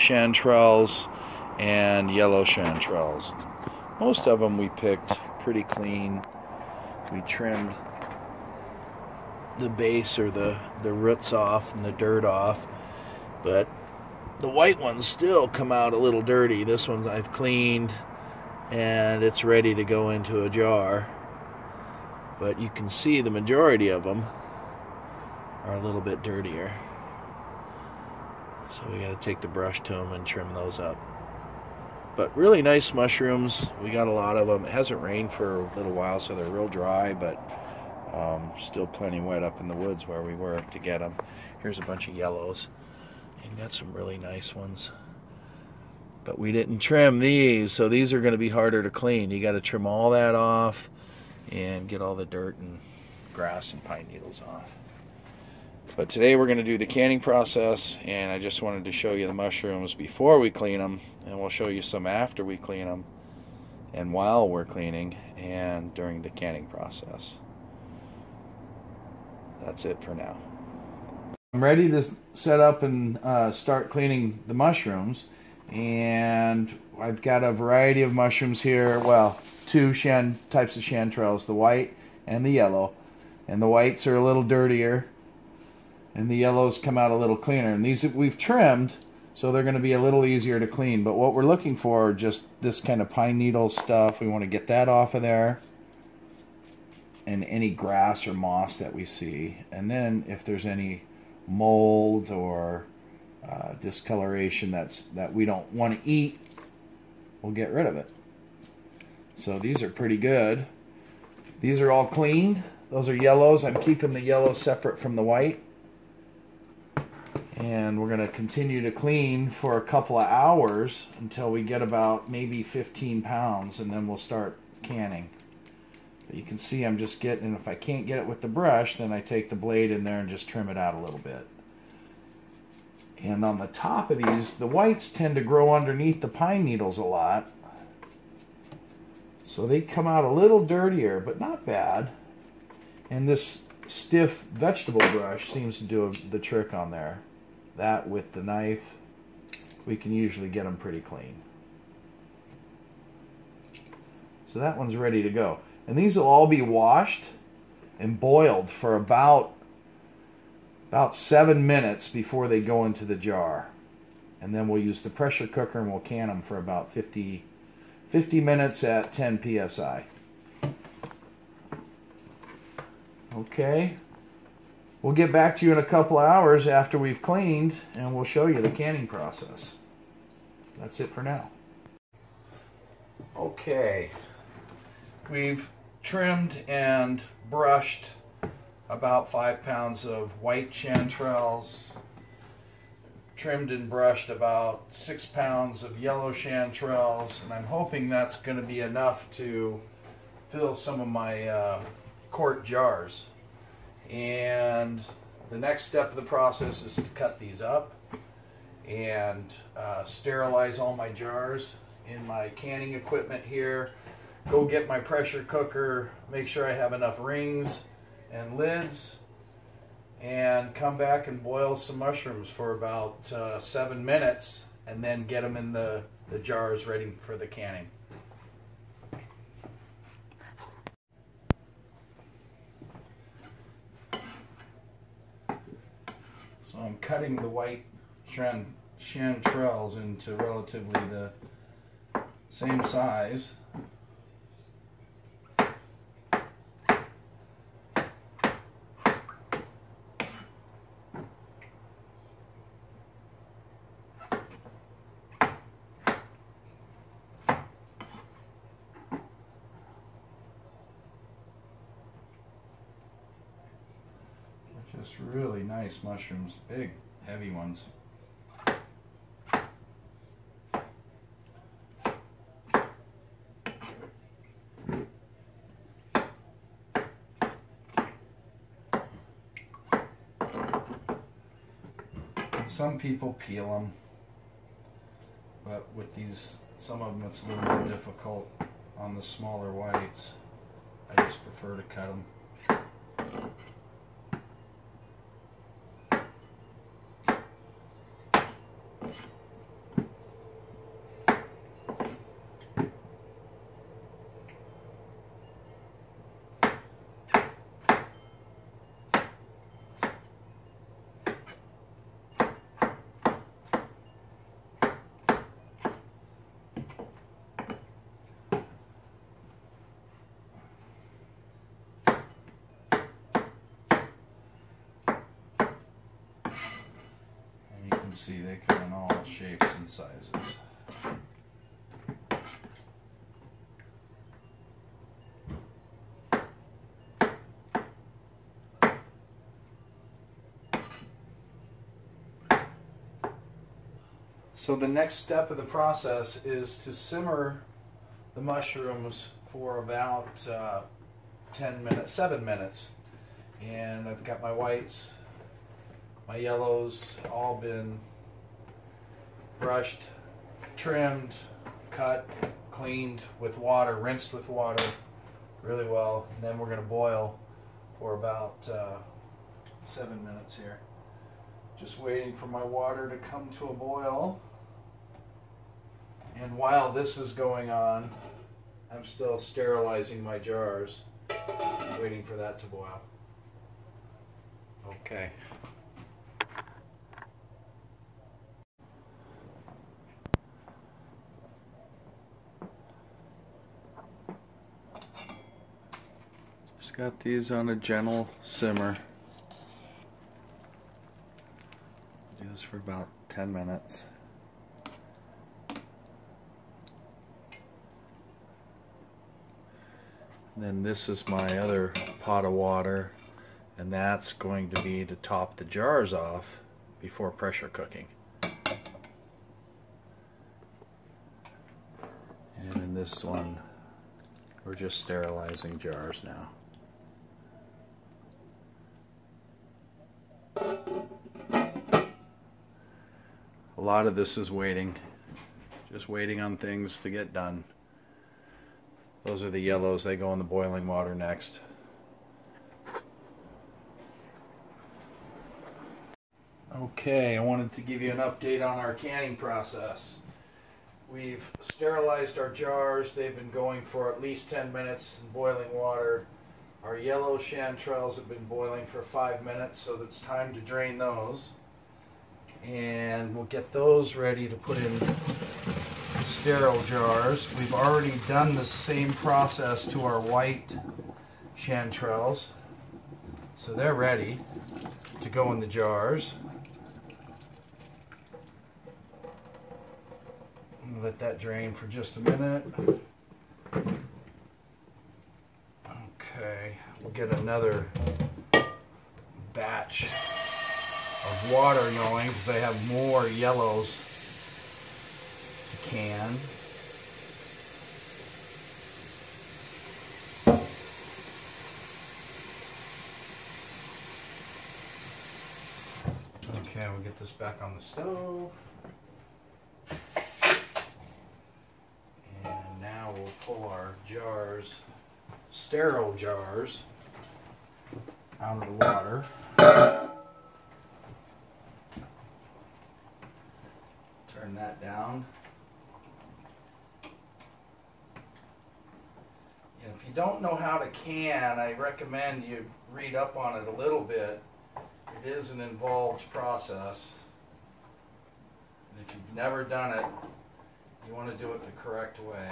chanterelles and yellow chanterelles. Most of them we picked pretty clean. We trimmed the base or the roots off and the dirt off, but the white ones still come out a little dirty. This one I've cleaned and it's ready to go into a jar, but you can see the majority of them are a little bit dirtier, so we got to take the brush to them and trim those up. But really nice mushrooms. We got a lot of them. It hasn't rained for a little while, so they're real dry, but still plenty wet up in the woods where we were to get them. Here's a bunch of yellows. And got some really nice ones. But we didn't trim these, so these are going to be harder to clean. You got to trim all that off and get all the dirt and grass and pine needles off. But today we're going to do the canning process, and I just wanted to show you the mushrooms before we clean them, and we'll show you some after we clean them, and while we're cleaning, and during the canning process. That's it for now. I'm ready to set up and start cleaning the mushrooms, and I've got a variety of mushrooms here. Well, two types of chanterelles, the white and the yellow, and the whites are a little dirtier and the yellows come out a little cleaner, and these we've trimmed so they're going to be a little easier to clean. But what we're looking for are just this kind of pine needle stuff. We want to get that off of there, and any grass or moss that we see, and then if there's any mold or discoloration that we don't want to eat, we'll get rid of it. So these are pretty good. These are all cleaned. Those are yellows. I'm keeping the yellow separate from the white, and we're going to continue to clean for a couple of hours until we get about maybe 15 pounds, and then we'll start canning. But you can see I'm just getting, and if I can't get it with the brush, then I take the blade in there and just trim it out a little bit. And on the top of these, the whites tend to grow underneath the pine needles a lot, so they come out a little dirtier, but not bad. And this stiff vegetable brush seems to do the trick on there. That with the knife, we can usually get them pretty clean. So that one's ready to go. And these will all be washed and boiled for about 7 minutes before they go into the jar. And then we'll use the pressure cooker and we'll can them for about 50 minutes at 10 psi. Okay. We'll get back to you in a couple of hours after we've cleaned, and we'll show you the canning process. That's it for now. Okay. We've trimmed and brushed about 5 pounds of white chanterelles, trimmed and brushed about 6 pounds of yellow chanterelles, and I'm hoping that's going to be enough to fill some of my quart jars. And the next step of the process is to cut these up and sterilize all my jars in my canning equipment here. Go get my pressure cooker, make sure I have enough rings and lids, and come back and boil some mushrooms for about 7 minutes, and then get them in the jars ready for the canning. So I'm cutting the white chanterelles into relatively the same size. Just really nice mushrooms, big, heavy ones. Some people peel them, but with these, some of them it's a little more difficult on the smaller whites. I just prefer to cut them. see, they come in all shapes and sizes. So the next step of the process is to simmer the mushrooms for about 7 minutes. And I've got my whites, my yellows, all been brushed, trimmed, cut, cleaned with water, rinsed with water really well. And then we're going to boil for about 7 minutes here. Just waiting for my water to come to a boil. And while this is going on, I'm still sterilizing my jars, waiting for that to boil. Okay. Just got these on a gentle simmer. Do this for about 10 minutes. Then this is my other pot of water, and that's going to be to top the jars off before pressure cooking. And in this one, we're just sterilizing jars now. A lot of this is waiting, just waiting on things to get done. Those are the yellows, they go in the boiling water next. Okay, I wanted to give you an update on our canning process. We've sterilized our jars. They've been going for at least 10 minutes in boiling water. Our yellow chanterelles have been boiling for 5 minutes, so it's time to drain those. And we'll get those ready to put in sterile jars. We've already done the same process to our white chanterelles, so they're ready to go in the jars. Let that drain for just a minute. Okay, we'll get another batch of water going because I have more yellows to can. Okay, we'll get this back on the stove. And now we'll pull our jars, sterile jars, out of the water. Turn that down. And if you don't know how to can, I recommend you read up on it a little bit. It is an involved process. And if you've never done it, you want to do it the correct way.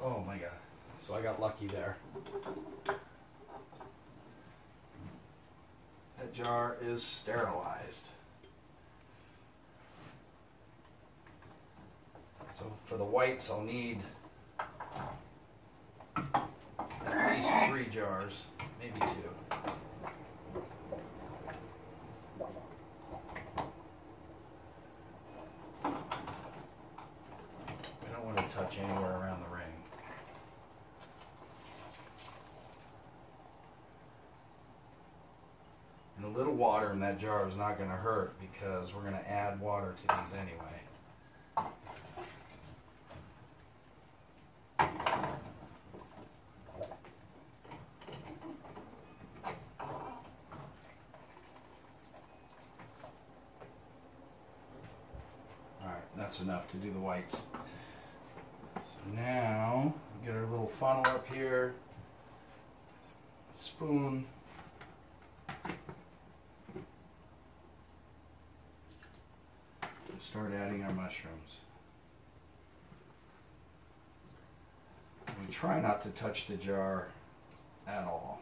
Oh my God. So I got lucky there. That jar is sterilized. So for the whites, I'll need at least 3 jars, maybe 2. We don't want to touch anywhere around the ring. And a little water in that jar is not going to hurt because we're going to add water to these anyway. That's enough to do the whites. So now we get our little funnel up here, spoon, just start adding our mushrooms. We try not to touch the jar at all.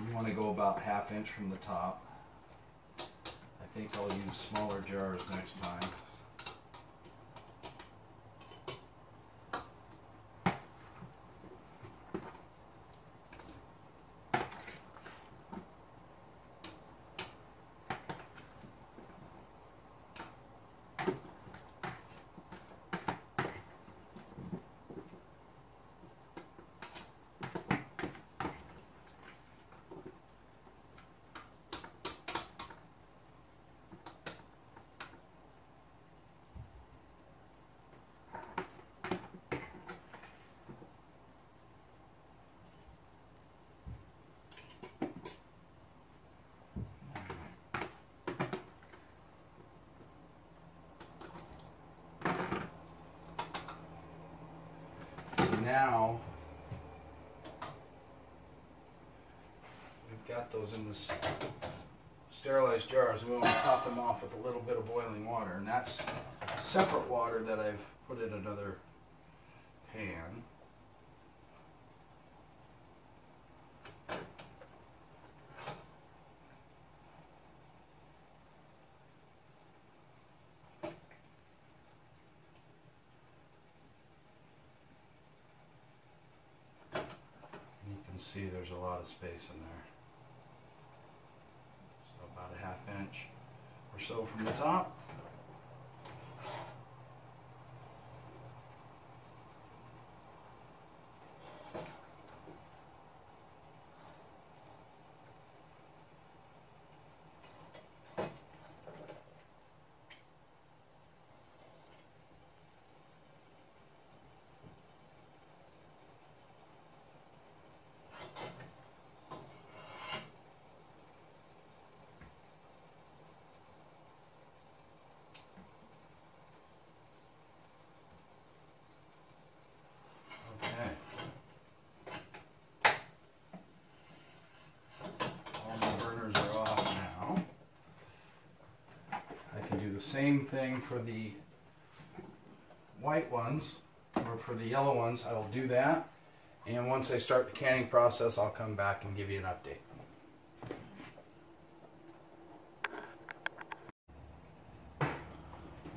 You want to go about 1/2 inch from the top. I think I'll use smaller jars next time. Now we've got those in this sterilized jars. We want to top them off with a little bit of boiling water, and that's separate water that I've put in another pan. See, there's a lot of space in there. So about 1/2 inch or so from the top. The same thing for the white ones, or for the yellow ones. I will do that, and once I start the canning process, I'll come back and give you an update.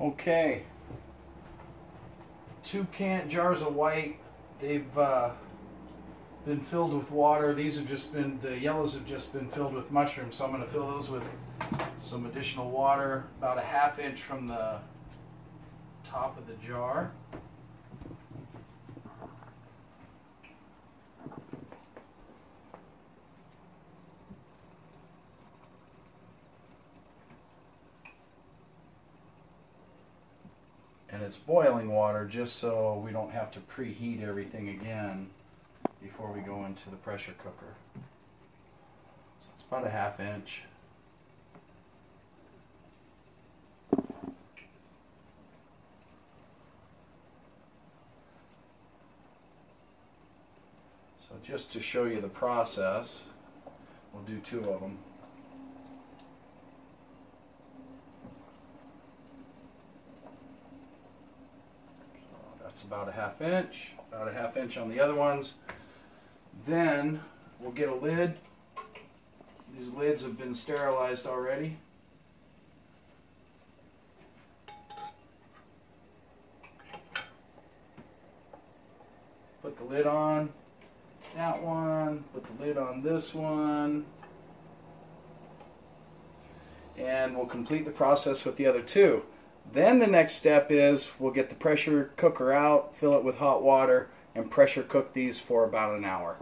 Okay, 2 jars of white. They've been filled with water. These have just been, the yellows have just been filled with mushrooms, so I'm going to fill those with some additional water, about 1/2 inch from the top of the jar. And it's boiling water just so we don't have to preheat everything again before we go into the pressure cooker. So it's about 1/2 inch. So just to show you the process, we'll do 2 of them. So that's about 1/2 inch, about 1/2 inch on the other ones. Then we'll get a lid. These lids have been sterilized already. Put the lid on that one, put the lid on this one, and we'll complete the process with the other 2. Then the next step is we'll get the pressure cooker out, fill it with hot water, and pressure cook these for about an hour.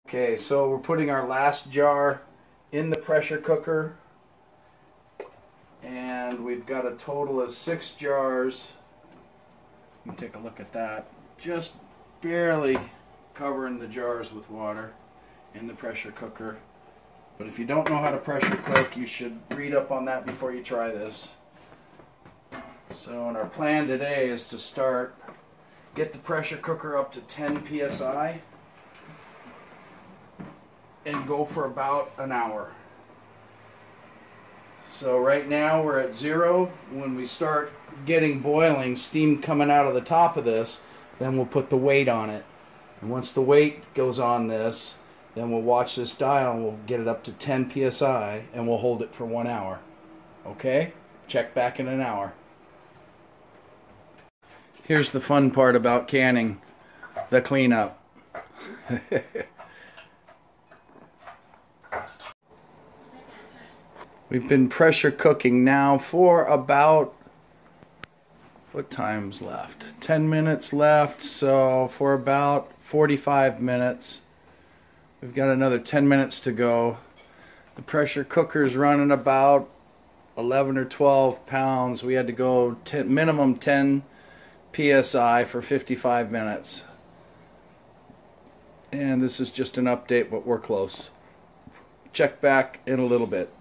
Okay, so we're putting our last jar in the pressure cooker, and we've got a total of 6 jars. You can take a look at that. Just barely covering the jars with water in the pressure cooker. But if you don't know how to pressure cook, you should read up on that before you try this. So, and our plan today is to get the pressure cooker up to 10 psi and go for about an hour. So right now we're at 0. When we start getting boiling, steam coming out of the top of this, then we'll put the weight on it. And once the weight goes on this, then we'll watch this dial and we'll get it up to 10 psi and we'll hold it for 1 hour. Okay? Check back in an hour. Here's the fun part about canning, the cleanup. We've been pressure cooking now for about, what time's left? 10 minutes left, so for about 45 minutes. We've got another 10 minutes to go. The pressure cooker's running about 11 or 12 pounds. We had to go minimum 10 psi for 55 minutes. And this is just an update, but we're close. Check back in a little bit.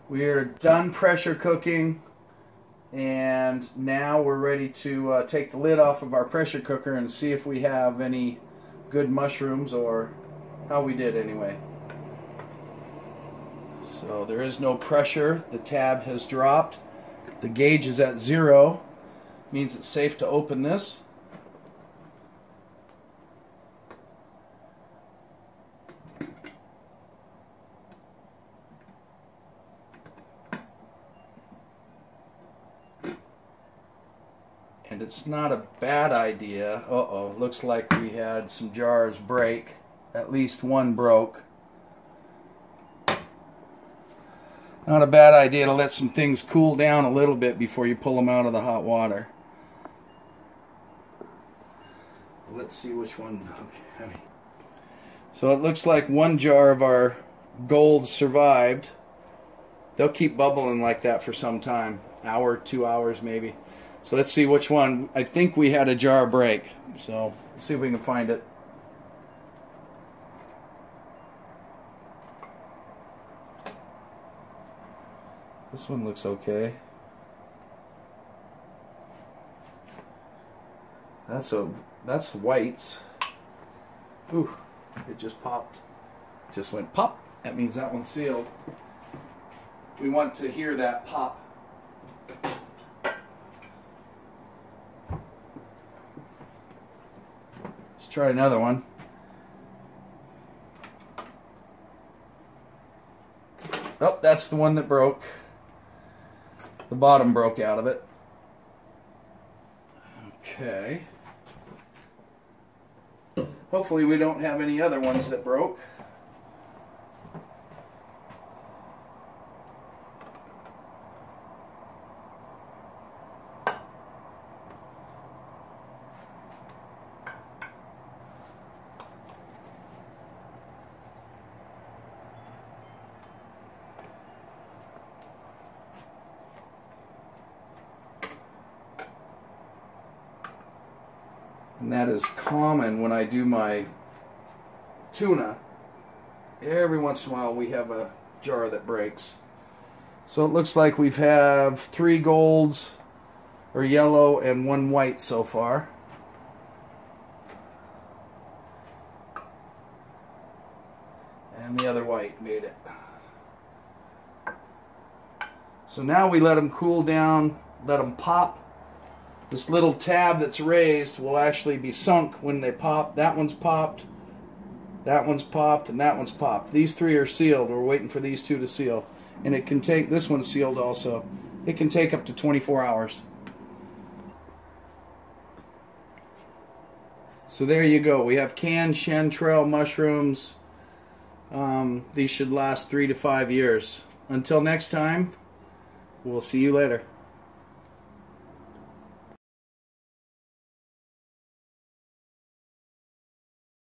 We're done pressure cooking, and now we're ready to take the lid off of our pressure cooker and see if we have any good mushrooms, or how we did anyway. So there is no pressure. The tab has dropped. The gauge is at 0. Means it's safe to open this. And it's not a bad idea. Uh-oh, looks like we had some jars break. At least one broke. Not a bad idea to let some things cool down a little bit before you pull them out of the hot water. Let's see which one. Okay. So it looks like one jar of our gold survived. They'll keep bubbling like that for some time. Hour, 2 hours maybe. So let's see which one. I think we had a jar break. So let's see if we can find it. This one looks okay. That's whites. Ooh, it just popped. Just went pop. That means that one's sealed. We want to hear that pop. Let's try another one. Oh, that's the one that broke. The bottom broke out of it. Okay. Hopefully we don't have any other ones that broke. And that is common when I do my tuna. Every once in a while we have a jar that breaks. So it looks like we have 3 golds, or yellow, and 1 white so far. And the other white made it. So now we let them cool down, let them pop. This little tab that's raised will actually be sunk when they pop. That one's popped, that one's popped, and that one's popped. These 3 are sealed. We're waiting for these 2 to seal. And it can take, this one's sealed also. It can take up to 24 hours. So there you go. We have canned chanterelle mushrooms. These should last 3 to 5 years. Until next time, we'll see you later.